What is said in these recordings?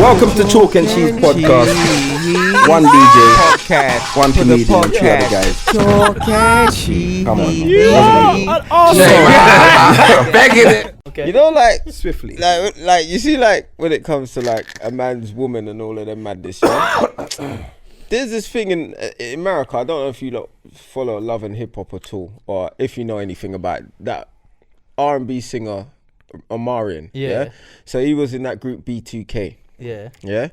Welcome to Chalk and Cheese Podcast. One DJ, podcast, one comedian, two other guys. Chalk and Cheese. Come on. Begging it. Okay. You know, like Swiftly. like you see, like when it comes to like a man's woman and all of them madness. Yeah? There's this thing in America. I don't know if you lot follow Love and Hip Hop at all, or if you know anything about that R&B singer Omarion. Yeah. So he was in that group B2K. Yeah. Yeah.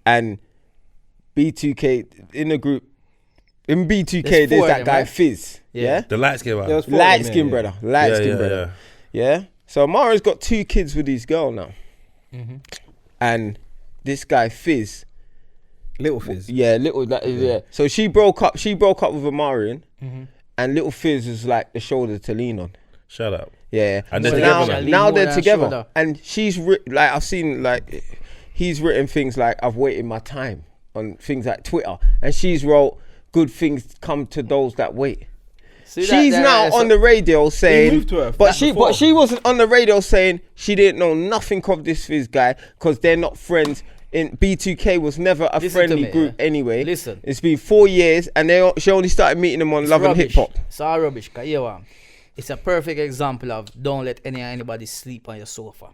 And B2K in the group. In B2K, there's that guy, right? Fizz. Yeah. The light skin brother. Light skin brother. Light skin brother. Yeah. So Mario's got 2 kids with his girl now. Mm-hmm. And this guy Fizz. Little Fizz. Yeah, yeah. So she broke up with Omarion, and Little Fizz was like the shoulder to lean on. Shut up. Yeah. And they're together now they're together. And she's like, I've seen like he's written things like, I've waited my time on things like Twitter, and she's wrote, good things come to those that wait. She's now on the radio saying, moved to her, but she wasn't on the radio saying she didn't know nothing of this Fizz guy because they're not friends. In B2K was never a friendly group anyway. Listen, it's been 4 years, and she only started meeting them on Love and Hip Hop. It's all rubbish. It's a perfect example of don't let anybody sleep on your sofa.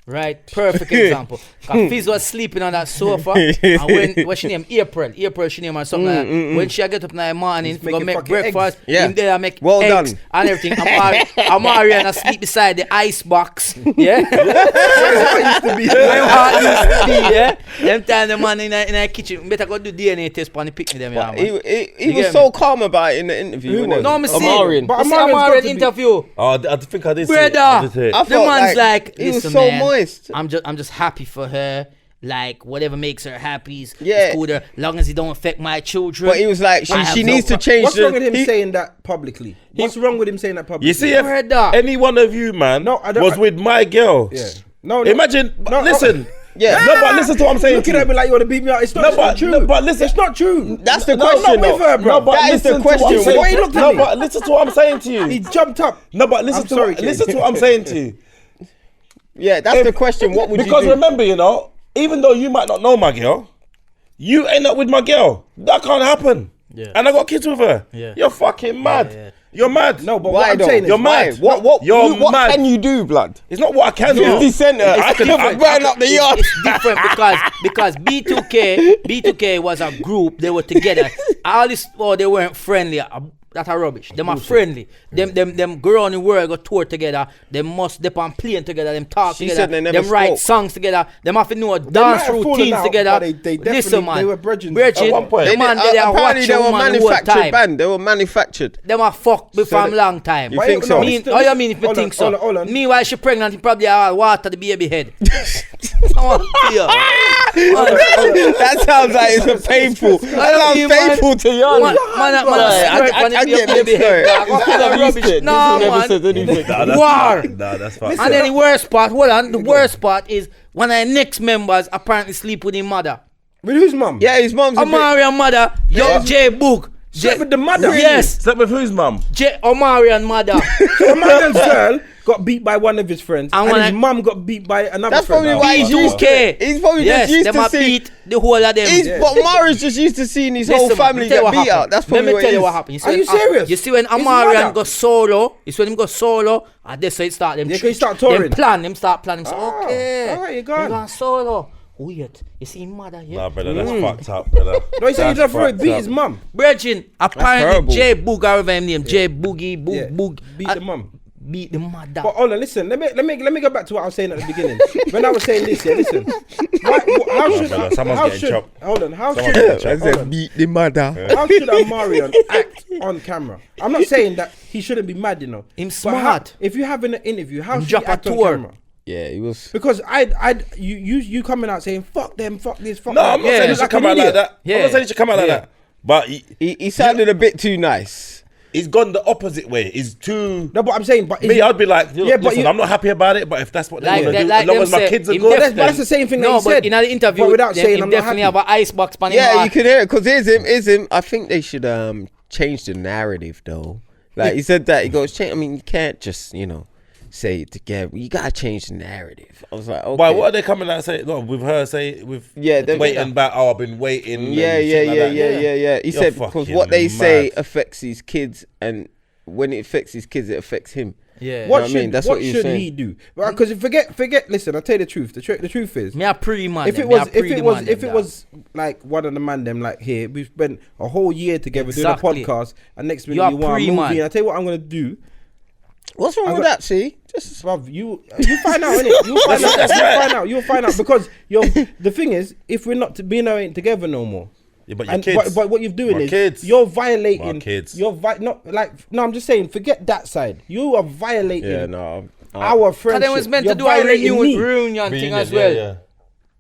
Right? Perfect example. Because Fizz was sleeping on that sofa, and when she named April she named her something like that. When she get up in the morning to go make breakfast, him there make eggs done. And everything. Omarion sleep beside the ice box. Yeah? That's how it used to be. Yeah? Them time the man in the kitchen, better go do DNA test for the picnic them. He was so calm about it in the interview. No, I'm saying. Omarion. But Omarion interview. Oh, I think I did see it. Brother, the man's like, he was so moist. I'm just happy for her. Like whatever makes her happy is cool with her, long as it don't affect my children. But he was like, she needs to change. What's wrong with him saying that publicly? What's wrong with him saying that publicly? You see, if any one of you, man, was with my girl, imagine. Listen. Yeah. No, but listen to what I'm saying. Looking at me like you want to beat me out. It's not true. No, but listen, it's not true. That's the question. With her, bro. No, but that is the question. Why you looked at me? No, but listen to what I'm saying to you. He jumped up. No, but listen to what I'm saying to you. Yeah, that's the question. What would you do? Because remember, even though you might not know my girl, you end up with my girl. That can't happen. Yeah. And I got kids with her. Yeah. You're fucking mad. Yeah. You're mad. No, but what I'm saying is, you're mad. What mad. can you do, blood? It's not what I can do. 50 Cent. I can burn up the yard. It's different because B2K was a group. They were together. All this, they weren't friendly. That are rubbish. Them are friendly. Them go around the world, go tour together. They must dip on plane together. Them talk together. Them write songs together. Them have to know dance routines together. Listen, man. They were bridging. At one point. Apparently they were manufactured band. They were manufactured. Them are fucked from long time. You think so? How you mean if you think so? Meanwhile she pregnant, he probably water the baby head. That sounds like it's painful. That sounds painful to Yardie. I get this story. No, man. War. Nah, that's fine. And then the worst part, the worst part is one of the next members apparently sleep with his mother. With whose mum? Yeah, his mum's Omarion mother, young J Boog. Slept with the mother? Yes. Slept with whose mum? Omarion mother. So Omarion's girl got beat by one of his friends, and his mum got beat by another friend. That's probably why he's used to it. He's probably just used to see the whole of them. But Mario's just used to seeing his whole family get beat out. That's probably what it is. Let me tell you what happened. Are you serious? You see when Omarion go solo, and that's how it start. Them start touring. Them start planning. So, okay. Alright, you're gone solo. Weird. You see mother here? Nah, brother, that's fucked up, brother. No, he said he just beat his mum. Brethren, apparently J Boog, I remember him name. J Boogie, Boog. Beat the mum. Beat the mother. But hold on, listen. Let me go back to what I was saying at the beginning. When I was saying this, listen. How should beat the mother? How should Omarion act on camera? I'm not saying that he shouldn't be mad, Him smart. If you have an interview, how should he act on camera? Yeah, he was. Because you coming out saying fuck them, fuck this, fuck. No, I'm not saying he should come out like that. I'm not saying he should come out like that. But he sounded a bit too nice. He's gone the opposite way. He's too. No, but I'm saying, I'd be like, listen, I'm not happy about it. But if that's what they want to do, as long as my kids are good, that's the same thing. No, but in an interview, without saying, I'm definitely have an icebox. Yeah, you can hear it because here's him. I think they should change the narrative though. Like he said that he goes, I mean, you can't just say it together. You gotta change the narrative. I was like, okay. Why? What are they coming out and say? No, with her say with waiting back. Oh, I've been waiting. Yeah. He said because what they say affects his kids, and when it affects his kids, it affects him. Yeah. What should he do? Because forget. Listen, I'll tell you the truth. The truth is, me a pre-man. If it was like one of the man them like here, we've spent a whole year together doing a podcast, and next minute you want a movie. And I tell you what I'm gonna do. What's wrong with that? See, just bruv, you find out, innit? You'll find out because the thing is, if we're not ain't together no more. Yeah, but your kids. But what you're doing is kids. You're violating. My kids. I'm just saying. Forget that side. You are violating. Yeah, no. Our friendship. They was meant to do a reunion thing as well. Yeah.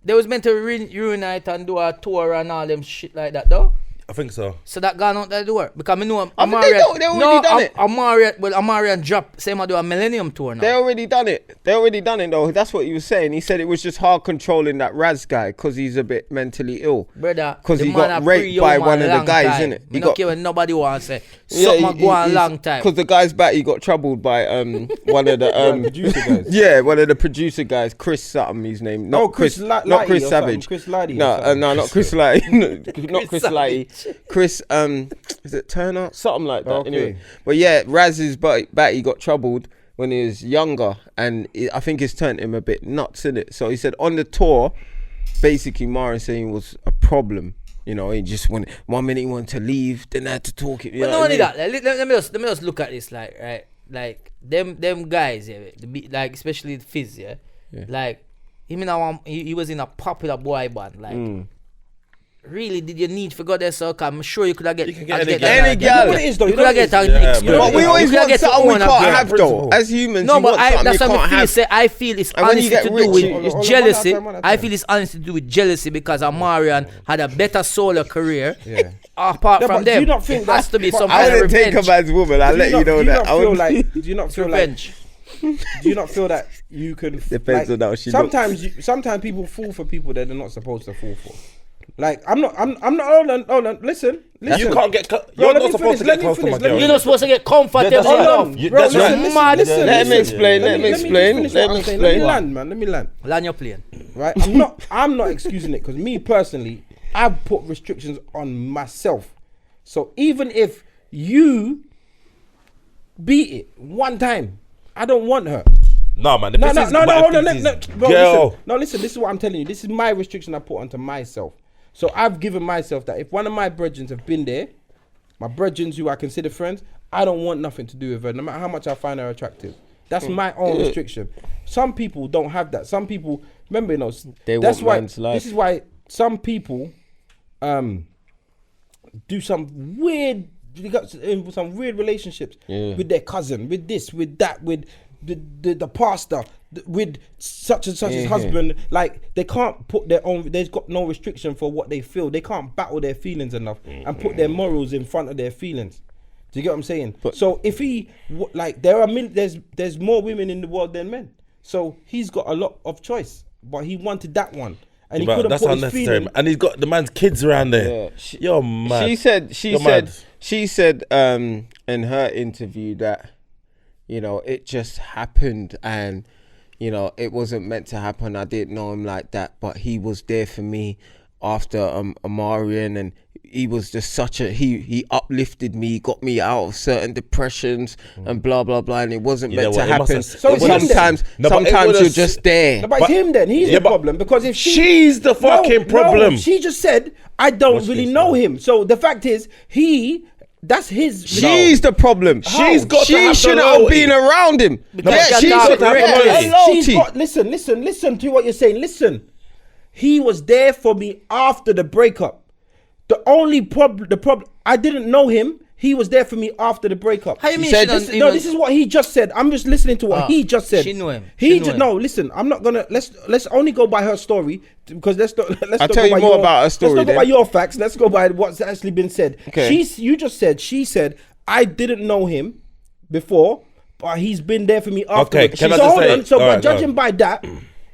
They was meant to reunite and do a tour and all them shit like that, though. I think so. So that gone out the door because I know Omarion. They already done it. Omarion dropped. Same I do a Millennium tour now. They already done it though. That's what he was saying. He said it was just hard controlling that Raz guy because he's a bit mentally ill. Brother, because he got raped by one of the guys, innit? He don't care what nobody wants to say. Something go on a long time. Because the guy's back, he got troubled by one of the producer guys. Yeah, one of the producer guys, Chris something, his name. Not Chris Savage. Chris Lighty. No, not Chris Lighty. Not Chris Lighty. Chris, is it Turner? Something like that. Okay. Anyway, but yeah, Raz's back. He got troubled when he was younger, and I think it's turned him a bit nuts, innit? So he said on the tour, basically, Omarion saying was a problem. You know, he just wanted 1 minute he wanted to leave, then had to talk. But not only that, let me just look at this, like right, like them guys, yeah, like especially Fizz, yeah. Like he was in a popular boy band, like. Really, did you need for God there, so I'm sure you could have get any girl. What it is though? You could have get but we always want something we can't have though. As humans, no, but that's what I feel. I feel it's honestly to do with jealousy. I feel it's honestly to do with jealousy because Omarion had a better solo career. Yeah. Apart from them, do you not think it has to be some I kind of wouldn't take revenge. a man's woman. I'll let you know that. Do you not feel revenge? Do you not feel that you can? Depends on how she looks. Sometimes people fall for people that they're not supposed to fall for. Like I'm not. Hold on. Listen. You can't get. You're not supposed to get close to my girl. You're not supposed to get comfortable enough. That's right. Let me explain. Let me explain. Let me land, man. Let me land. Land your plane. Right. I'm not excusing it because me personally, I've put restrictions on myself. So even if you beat it one time, I don't want her. No, man. No, hold on. Girl. Listen. This is what I'm telling you. This is my restriction I put onto myself. So I've given myself that if one of my brethren have been there, my brethren who I consider friends, I don't want nothing to do with her, no matter how much I find her attractive. That's my own restriction. Some people don't have that. Some people, remember, you know, that's why. This is why some people do some weird relationships with their cousin, with this, with that, with the pastor, with such and such his husband. Like they can't put their own. There's got no restriction for what they feel. They can't battle their feelings enough and put their morals in front of their feelings. Do you get what I'm saying? So if he like, there's more women in the world than men. So he's got a lot of choice, but he wanted that one. And he couldn't put his feelings. And he's got the man's kids around there. Yeah. You're mad. She said in her interview that, you know, it just happened and, you know, it wasn't meant to happen. I didn't know him like that, but he was there for me after Omarion, and he was just he uplifted me, got me out of certain depressions and blah blah blah, and it wasn't meant to happen. Sometimes you're just there. No, but it's him then. He's the problem, because if she's the fucking problem. She just said I don't really know him. So the fact is that's his. She's the problem. She shouldn't have been around him. Listen to what you're saying. Listen. He was there for me after the breakup. The problem, I didn't know him. He was there for me after the breakup. How you mean? This is what he just said. I'm just listening to what he just said. She knew him. No, listen. I'm not gonna. Let's only go by her story, because I'll tell you more about her story. Let's not go by your facts. Let's go by what's actually been said. Okay. She said I didn't know him before, but he's been there for me after. Okay. Can I just say? So by judging by that,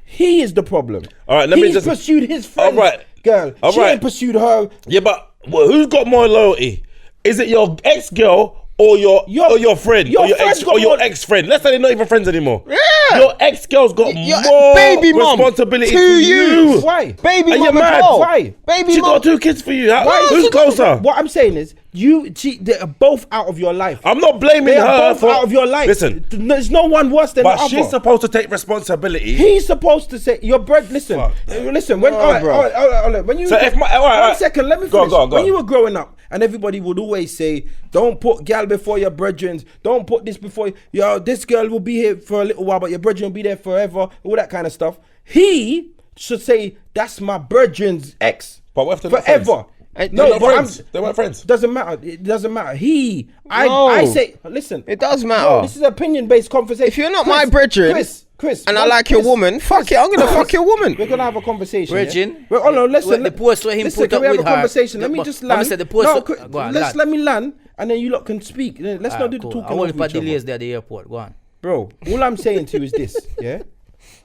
he is the problem. All right. He's pursued his friend. All right. Girl. She ain't pursued her. Yeah, but who's got more loyalty? Is it your ex-girl or your friend, your or your friend's ex, got or your more- ex-friend. Let's say they're not even friends anymore. Yeah. Your ex-girl's got Your more baby mom responsibility to to you. you. Why? Baby Are you mom as mad? well. Why? Baby She mom. got 2 kids for you. Why? Who's She got- closer? What I'm saying is, they're both out of your life. I'm not blaming They are her both for out of your life. Listen, There's no one worse than the but other. she's supposed to take responsibility. He's supposed to say your bread. Listen, Fuck. listen. When, No, all right, bro. all right, all right, when you So if my- all right, all one right. second, let me Go finish. on, go When on. you were growing up, and everybody would always say, "Don't put gal before your brethren. Don't put this before yo. This girl will be here for a little while, but your brethren will be there forever." All that kind of stuff. He should say, "That's my brethren's ex." But what if they're not forever? friends? They're They're not but I'm- friends. They weren't friends. Doesn't matter. It doesn't matter. No. I say, listen. It does matter. No, this is an opinion-based conversation. If you're not my brethren, Chris, and I like your woman, fuck it, I'm gonna fuck your woman. We're gonna have a conversation. Brethren? Yeah? Well, oh no, listen. The post where him listen, put can up we have with a her? conversation? Let me But- just I'm land. gonna say the post. No, Go on, let's land. let me land, and then you lot can speak. Let's not do the Cool. talking I want over for each other. delays there at the airport. Go on. Bro, all I'm saying to you is this, yeah?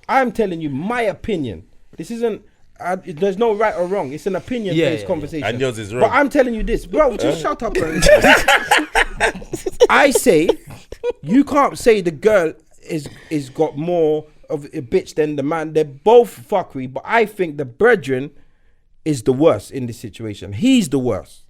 I'm telling you my opinion. This isn't, there's no right or wrong. It's an opinion-based yeah. conversation. And yours is wrong. But I'm telling you this, bro, just shut up. Bro. I say, you can't say the girl is got more of a bitch than the man. They're both fuckery, but I think the brethren is the worst in this situation. He's the worst.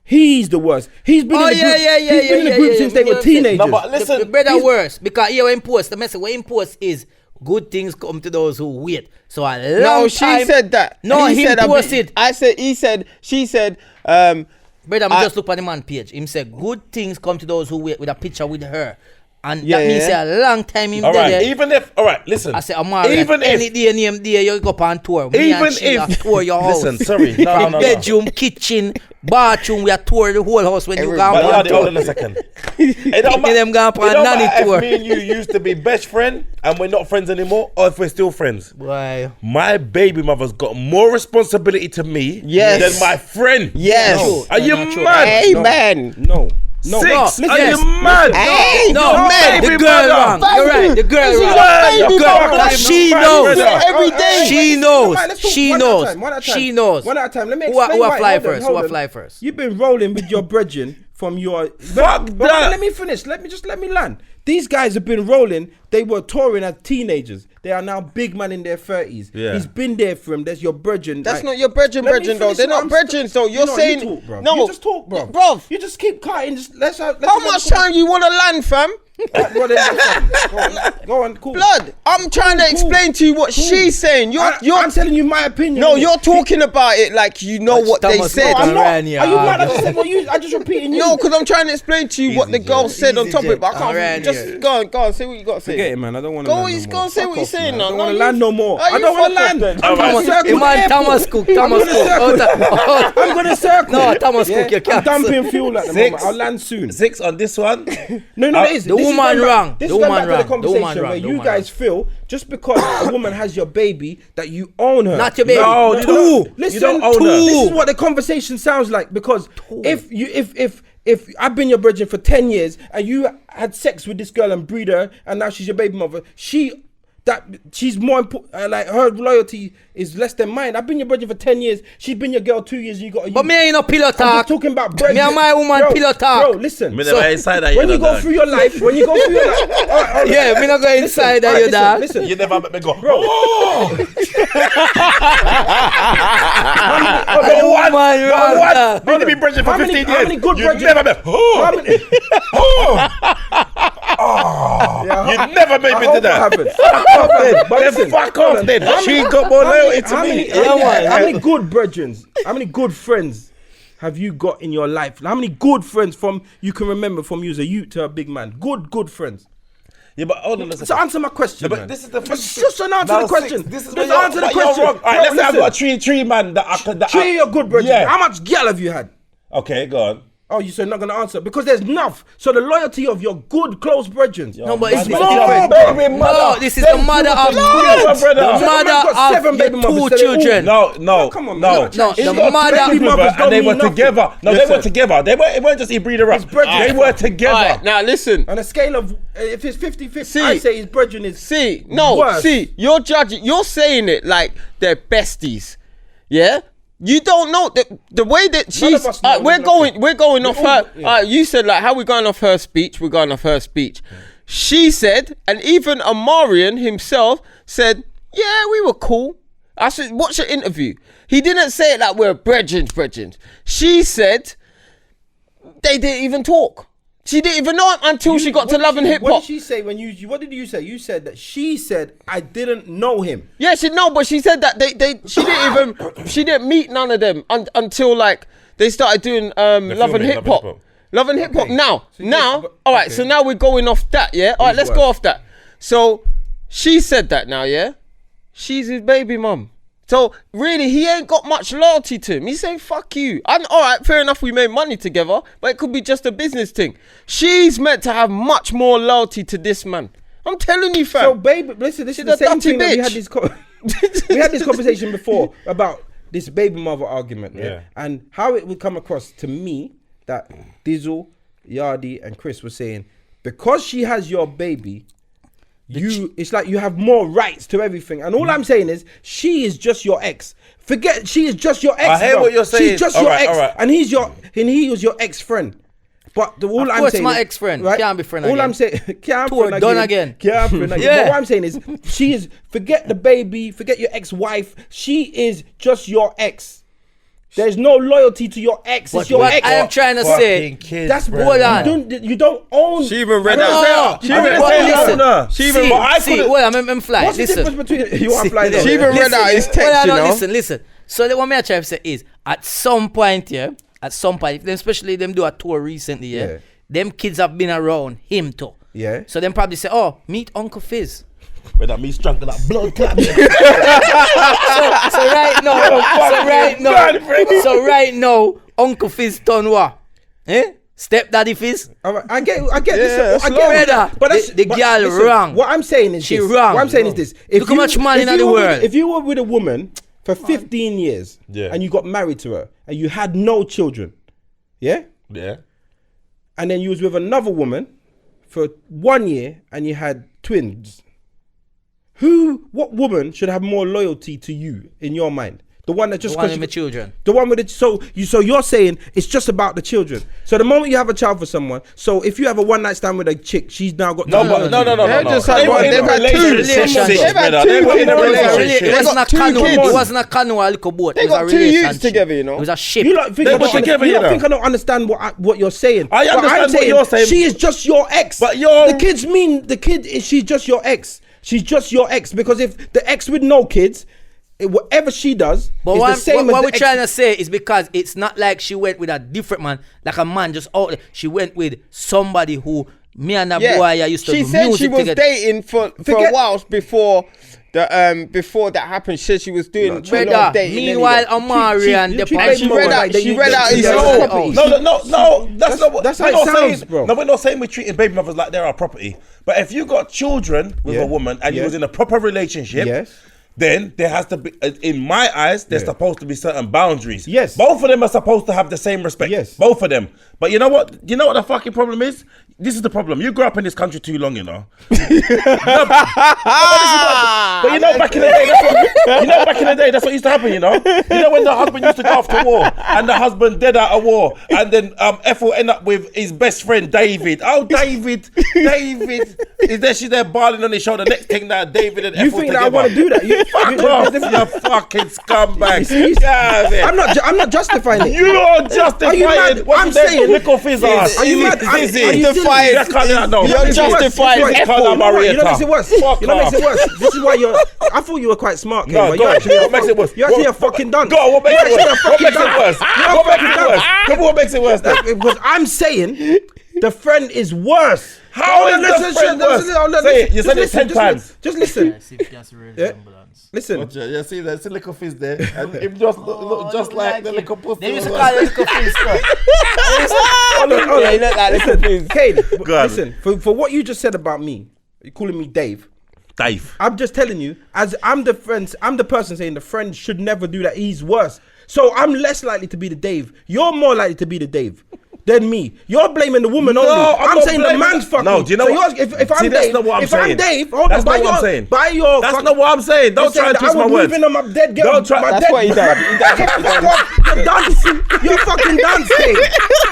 He's the worst. He's been in the group, he's been in the group since they were teenagers. No, but listen, the better worse because here in post the message. What in post is good things come to those who wait. So a long No, she time. said that. No, He him said, posted. I said, he said, she said, Brother, I just look at the man page. Him say good things come to those who wait with a picture with her. And Yeah, that means yeah. say a long time him all right. there. Even if, all right, listen. I say Omarion, even any if, day name day you go up on tour. Me even and she if, tour your house. listen, sorry, no, no. Bedroom, kitchen, bathroom, we are tour the whole house when you go But on Yardie, hold tour. on a second. It don't Me them go up on nanny matter tour. if me and you used to be best friend and we're not friends anymore, or if we're still friends. Boy. My baby mother's got more responsibility to me Yes. than my friend. yes. No. Are you Not true. mad? Hey, man. No. No. Six. No, Are yes. you mad? Hey, No, no, man, the baby girl mother. wrong. You're right, the girl This is wrong. your baby The girl mother. wrong. She knows. Every day. She knows. She One knows. at a time, one at a time. She knows. One at a time. Let me Who explain a why. fly Hold on, first? hold Who a on. fly first? You've been rolling with your brethren from your... Fuck that. Let me finish. Let me land. These guys have been rolling. They were touring as teenagers. They are now big man in their 30s. Yeah. He's been there for him. There's your brethren. That's like- not your brethren, Let me brethren, though. finish They're what not I'm brethren, though. You're No, saying... you talk, bro. No. You just talk, bro. Bruv. You just keep cutting. Let's How much time you want to land, fam? Go on, cool. Blood, I'm trying to explain to you what she's saying. I'm telling you my opinion. No, innit? you're talking about it like you know what they Thomas said. Cook I'm not. Ryan, yeah, Are you mad? I argue. just said what you. I just repeating you. No, because I'm trying to explain to you what the girl said on Easy, top of it, but I Jay. can't. Alright, Just yeah. go on, say what you got to say. Forget it, man. I don't want to. Go, land he's no go more. say Fuck what he's off, saying man. now. I don't No, want to you- land no more. Oh, I you don't want to fuck off land. then. I'm Alright. gonna circle Hey, man, the airport. Thomas Cook. I'm gonna circle. No, Thomas Cook, you I'm can't. dumping fuel at the Six. moment. I'll land soon. 6 on this one. No, it is. The This is woman going back- wrong. This The is going woman back to the wrong. The woman conversation wrong. where The you woman guys feel just because a woman has your baby that you own her. Not your baby. No, you don't. Listen, You don't own her. this is what the conversation sounds like because if I've been your brethren for 10 years and you had sex with this girl and breed her and now she's your baby mother, she's more important. Like her loyalty is less than mine. I've been your brethren for 10 years. She's been your girl 2 years. You got. But me ain't no pillow I'm talk. just talking about brethren. Me and my woman pillow talk. Bro, listen. Me never inside that, when you you know, go dog. through your life, all right. Yeah, me not go inside that, you dog. Listen, You never met me go, bro. Oh my God. Need to be brethren for How many- 15 how years. many good You brethren- never met. How many- You never made me do that. But Then listen, fuck off then. She got more loyalty to me. How many good brethren, how many good friends have you got in your life? How many good friends from you can remember from you as a youth to a big man? Good friends. Yeah, but hold on a second. So answer my question. But man. this is the Just an answer the question. This is Just where answer the you're question. wrong. All right, Bro, let's say I've listen. got three man that Three your good brethren. Yeah. How much gal have you had? Okay, go on. Oh, you said not gonna answer because there's enough. So the loyalty of your good close brethren. No, but it's Man, different. baby No, mother. this is the mother of No, brother. the So mother got seven of baby your mothers, two so they all- children. No, come on, no. man. No, He's the got mother- baby mothers mothers don't and they mean were nothing. together. No, they Listen. were together. It weren't just he breed her up. brethren. They were together. Alright, now listen. On a scale of if it's 50-50, See. I say his brethren is See, no, worse. see, you're judging, you're saying it like they're besties, yeah? You don't know the way that she's. of us know, We're going off her. yeah. You said like how we going off her speech. We're going off her speech. She said, and even Omarion himself said, "Yeah, we were cool." I said, "Watch the interview." He didn't say it like we're brethren. She said they didn't even talk. She didn't even know him until she got to Love and Hip Hop. What did she say when you? What did you say? You said that she said I didn't know him. Yeah, but she said that she didn't meet none of them until like they started doing Love and Hip Hop. Love and Hip Hop. Now, all right. So now we're going off that. Yeah. All right. Let's go off that. So she said that now. Yeah. She's his baby mum. So really, he ain't got much loyalty to him. He's saying, fuck you. And all right, fair enough, we made money together, but it could be just a business thing. She's meant to have much more loyalty to this man. I'm telling you, fam. So, baby, listen, this is the same thing that we had we had this conversation before about this baby mother argument, yeah? And how it would come across to me that Dizzle, Yardie, and Chris were saying, because she has your baby, it's like you have more rights to everything. And all I'm saying is, she is just your ex. Forget, she is just your ex. I hear what you're saying. She's just your ex, and he was your ex-friend. But all I'm saying, my ex-friend, right? Can't be friend again. All I'm saying, can't friend done again. Can't friend again. Yeah. But what I'm saying is, she is. Forget the baby. Forget your ex-wife. She is just your ex. There's no loyalty to your ex. It's your ex. I am trying to say, kids, that's hold on. You don't own. She even read out. She even I'm fly. What's the difference between you and fly? She even read out his text. You know. Listen. So what I'm trying to say is, at some point, especially them do a tour recently, them kids have been around him too. Yeah. So them probably say, oh, meet Uncle Fizz. When that me's drunk and that blood clot. So right now, Uncle Fizz done what? Stepdaddy Fizz. I get this. I get it. But the girl wrong. What I'm saying is she this. wrong. What I'm saying is this. Look how much money in the world. If you were with a woman for 15 years and you got married to her and you had no children, yeah, and then you was with another woman for 1 year and you had twins. What woman should have more loyalty to you in your mind? The one that just the one with the children. The one with it. So you're saying it's just about the children. So the moment you have a child for someone, so if you have a one night stand with a chick, she's now got no. They've had two relationships. It wasn't a canoe. It wasn't a canoe, a little boat. They got 2 youths together, you know. It was a ship. You think I don't understand what you're saying. I understand what you're saying. She is just your ex. But the kid is she's just your ex. She's just your ex, because if the ex with no kids, whatever she does, but is the same what we're trying to say is because it's not like she went with a different man, like a man just out there. She went with somebody who me and that boy I used to do music together. She said she was dating for a while before that happened. She said she was doing dating. Meanwhile, Omarion, she read out his own. No, that's how it sounds, bro. No, we're not saying we're treating baby mothers like they're our property. But if you got children with a woman and you was in a proper relationship, then there has to be, in my eyes, there's supposed to be certain boundaries. Yes. Both of them are supposed to have the same respect. Yes. Both of them. But you know what? You know what the fucking problem is? This is the problem. You grew up in this country too long, you know. But you know, back in the day, that's what used to happen, you know. You know when the husband used to go off to war and the husband dead out of war, and then F will end up with his best friend David. Oh, David is there? She's there barling on his shoulder. Next thing that David and F will together. You think that I want to do that? You fucking scumbag. I'm not justifying it. You are justifying. I'm saying little Fizz. Are you mad? You're justifying. You know what makes it worse? This is why I thought you were quite smart, Ken, but what makes it worse? You're actually a fucking done. Go on, what makes it worse? Because I'm saying the friend is worse. How is the friend worse? Say it. You said it 10 times. Just listen. Listen. You see, there's a little Fizz there, and it just look just like the little pussy. They used to call it little Fizz. Listen, Kane. Listen. For what you just said about me, you're calling me Dave. I'm just telling you, as I'm the person saying the friend should never do that. He's worse. So I'm less likely to be the Dave. You're more likely to be the Dave. than me. You're blaming the woman only. I'm not saying the blaming- man's fucking. No, do you know so what? If I'm See, that's Dave, not what I'm if I'm saying. Dave, hold That's on, not what I'm saying. Buy your. That's not what I'm saying. Don't try and twist my I was words. moving on my dead girl. Don't try- my That's dead what he done. Fuck off. You're dancing. You're fucking dance cane.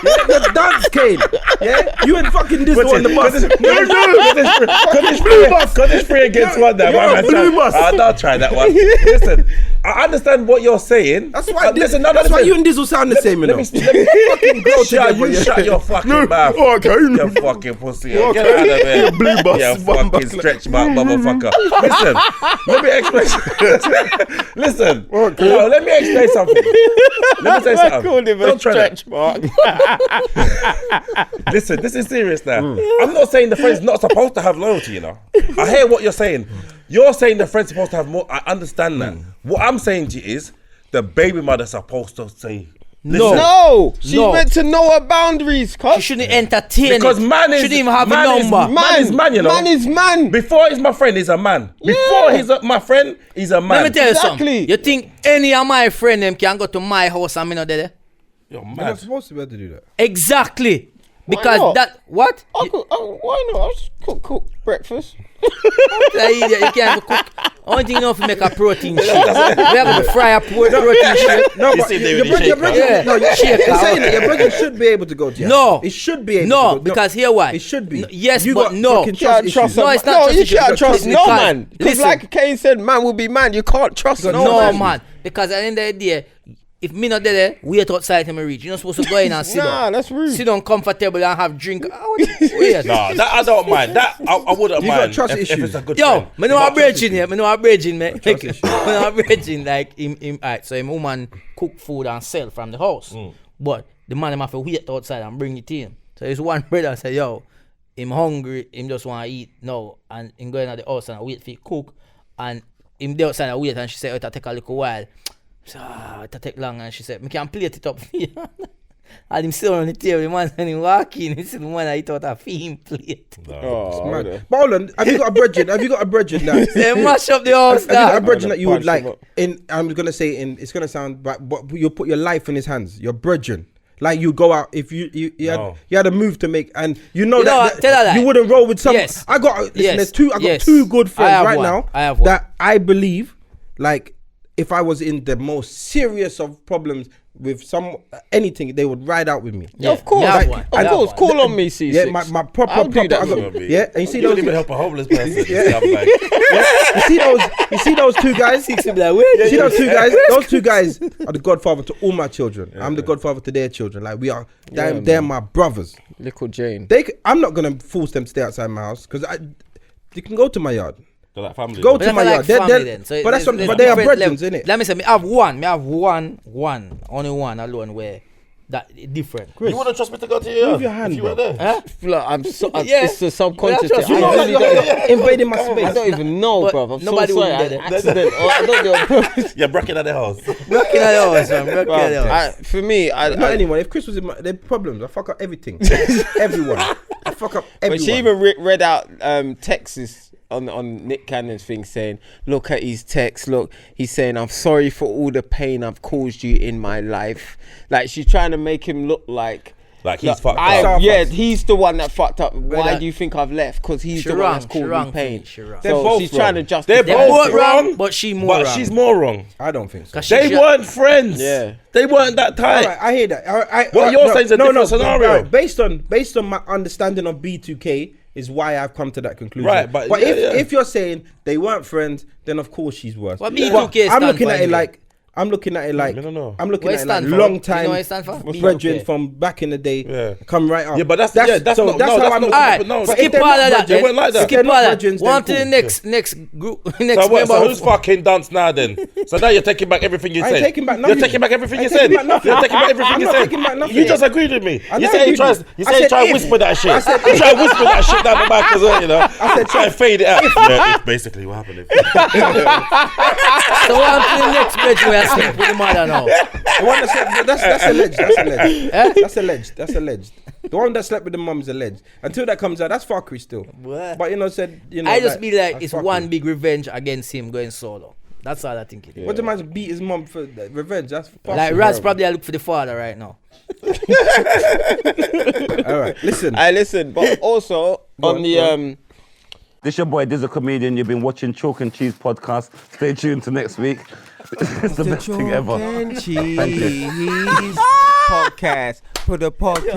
Yeah, you're dance cane. Yeah, you and fucking Dizzle on the bus. Because it's free against one now. You're a blue bus. Don't try that one. Listen, I understand what you're saying. That's why. Listen, That's why you and Dizzle sound the same, you know. Let me fucking go together. you shut your fucking mouth. Okay. You fucking pussy. Get out of here. You blue bus. You fucking stretch mark motherfucker. Listen, let me explain. Listen, no, let me explain something. Let me say I something. called him a Don't try that. stretch mark. Listen, this is serious now. I'm not saying the friend's not supposed to have loyalty, you know. I hear what you're saying. You're saying the friend's supposed to have more. I understand that. What I'm saying to you is the baby mother's supposed to say, listen, No, she's No. meant to know her boundaries, You cuz. shouldn't entertain because it. man is Shouldn't even have man a is- number. Man is man, you know. Man is man. Before he's my friend, he's a man. Before he's my friend, he's a man. Let me tell you Exactly. something. You think any of my friend them can go to my house and me not there? You're You're not mad. supposed to be able to do that. Exactly. Because not? that what? Why not? I'll just cook breakfast. That idiot, you can't cook. Only thing you know if you make a protein shake. We have to fry a protein shake. No, You but see there your with the brother, shaker. Yeah. no, you're Shaker. saying that your brother should be able to go to your No. house. It should be able No, to go. because here why? It should be. No, yes, you but got no. fucking You can't trust trust issues. No, a it's man. not No, trust you issue. can't trust no Because- man. Because listen. like Kane said, man will be man. You can't trust no No, man. man. Because at the end of the day, if me not there, wait outside till me reach. You're not supposed to go in and sit Nah, down. that's rude. Sit down comfortable and have drink. Wait. No, that I don't mind. That I wouldn't You got mind trust if issues. it's a good Yo, friend. me know a bridging here. Me know a bridging, man. Me trust know a bridging like him. Alright, so him woman cook food and sell from the house, but the man him have to wait outside and bring it in. So his one brother say, yo, him hungry, him just want to eat now, and him going at the house and wait for it cook, and him there outside and wait, and she said, it'll take a little while. So, it'll take long, and she said, me can plate it up for you. And him still on the table, the man when he walk in, he see the man I thought a film plate. Oh, Man. okay. But hold on, have you got a brethren? Have you got a brethren that? They mash up the house Have you got a now. brethren that you would Punch like? him up. I'm gonna say it's gonna sound, but you put your life in his hands. Your brethren, like you go out if you No. had a move to make, and you know You know that, what? Tell her that. you wouldn't roll with some. Yes. I got listen. Yes. There's two. I got Yes. two good I friends have right one. now I have one. that I believe, like, if I was in the most serious of problems with anything, they would ride out with me. Yeah, of course, me have like, one. of Me have course. one. Call on me, Ceesix. Yeah, my proper, I'll do that I for got, you. yeah, and you see You those, don't even help a homeless person. Yeah. I'm like, you see those two guys. You see those two guys. Those two guys are the godfather to all my children. I'm the godfather to their children. Like we are, they're my brothers. Little Jane. I'm not gonna force them to stay outside my house because you can go to my yard. they're like family. Go But to that's my like yard. They're- family they're- then. So but that's there's what, but they are different brethren, level. innit? Let me say, me have one, only one alone where that different. You wouldn't trust me to go to your Move your hand, if you were bro. there. Huh? Look, Yeah. it's a subconscious Well, thing. you know, I really you're don't. Invading my I space. don't even know, But bro. I'm nobody so sorry. would do I that. accident. I don't do it on purpose. You're breaking at the house. Broken at house, man. Broken Bruv, at house. for me, Not anyone. If Chris was in my, their problems, I fuck up everything. Everyone. I fuck up everyone. But she even read out texts on Nick Cannon's thing saying, look at his text, look, he's saying, I'm sorry for all the pain I've caused you in my life. Like, she's trying to make him look like Like he's look, fucked up. yeah, he's the one that fucked up. Why that- do you think I've left? Because he's She the one wrong, that's she caused wrong, me pain. she wrong. They're So both she's wrong. trying to They're justify. They're both both wrong, but she more but wrong. she's more wrong. I don't think so. 'Cause she They just- weren't friends. Yeah. They weren't that tight. All right, I hear that. What you're saying is a different scenario. right, based on my understanding of B2K is why I've come to that conclusion. Right, but yeah, if you're saying they weren't friends, then of course she's worse. What B2K I'm stand looking for at it anyway? like I'm looking at it like I don't know. I'm looking What at it it like stand for? long You time. know what it stand for? Brethren B2K. from back in the day, Yeah. come right up. Yeah, but that's not- how that's I'm not- looking Alright, at it. no, But if skip they're all not of that. brethren- They weren't like that. Skip They're all not that. brethren, One to then the cool. next group, next So what? member. So who's fucking dance now then? So now you're taking back everything you I ain't said. taking back You're nothing. taking back everything I you ain't said. taking back nothing. You're taking back everything I'm you not said. taking back nothing. You just agreed with me. I You know say I you try. agreed. You I say you said try if. to whisper that shit. I said You try to whisper that shit down the back as well. You know. I said try to fade it out. Yeah, it's basically what happened. So one to the next bridge where I sleep with the mother now. The one that slept, that's alleged. That's alleged. That's alleged. That's alleged. The one that slept with the mum is alleged. Until that comes out, that's fuckery still. What? But you know, said you know. I just be like, that's it's fuckery. one big revenge against him going solo. That's all I think it is. What the man beat his mum for revenge? That's fucking Like Raz horrible. probably I look for the father right now. All right, listen. I listen, but also on the This your boy Dizzle Comedian. You've been watching Chalk and Cheese podcast. Stay tuned to next week. It's the best thing ever. Cheese podcast. Put a podcast.